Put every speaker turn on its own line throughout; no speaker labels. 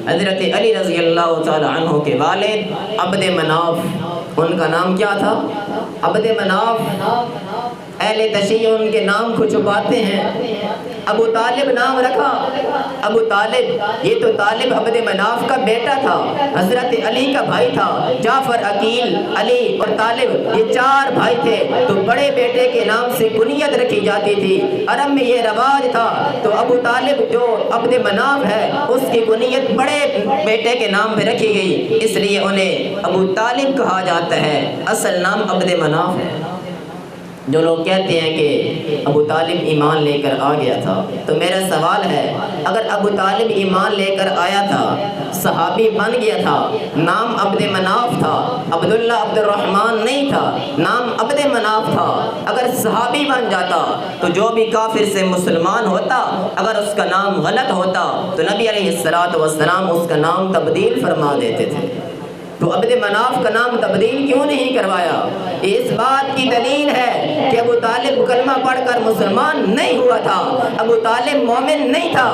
حضرت علی رضی اللہ تعالی عنہ کے والد عبد مناف، ان کا نام کیا تھا؟ عبد مناف۔ اہل تشیع ان کے نام کو چھپاتے ہیں، ابو طالب نام رکھا۔ ابو طالب، یہ تو طالب عبد مناف کا بیٹا تھا، حضرت علی کا بھائی تھا۔ جعفر، عقیل، علی اور طالب، یہ 4 بھائی تھے، تو بڑے بیٹے کے نام سے کنیت رکھی جاتی تھی۔ عرب میں یہ رواج تھا، تو ابو طالب جو عبد مناف ہے اس کی کنیت بڑے بیٹے کے نام پہ رکھی گئی، اس لیے انہیں ابو طالب کہا جاتا ہے، اصل نام عبد مناف ہے۔ جو لوگ کہتے ہیں کہ ابو طالب ایمان لے کر آ گیا تھا، تو میرا سوال ہے، اگر ابو طالب ایمان لے کر آیا تھا، صحابی بن گیا تھا، نام عبد مناف تھا، عبداللہ عبد الرحمن نہیں تھا، نام عبد مناف تھا، اگر صحابی بن جاتا تو جو بھی کافر سے مسلمان ہوتا، اگر اس کا نام غلط ہوتا تو نبی علیہ السلام اس کا نام تبدیل فرما دیتے تھے۔ تو عبد مناف کا نام تبدیل کیوں نہیں کروایا؟ یہ اس بات کی دلیل ہے کہ ابو طالب کلمہ پڑھ کر مسلمان نہیں ہوا تھا، ابو طالب مومن نہیں تھا۔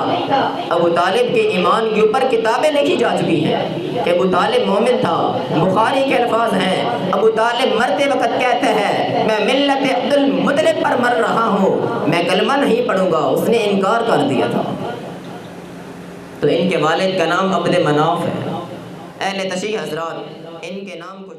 ابو طالب کے ایمان کے اوپر کتابیں لکھی جا چکی ہیں کہ ابو طالب مومن تھا۔ بخاری کے الفاظ ہیں، ابو طالب مرتے وقت کہتا ہے، میں ملت عبد المطلب پر مر رہا ہوں، میں کلمہ نہیں پڑھوں گا، اس نے انکار کر دیا تھا۔ تو ان کے والد کا نام عبد مناف ہے۔ اہل تشیع حضرات ان کے نام کو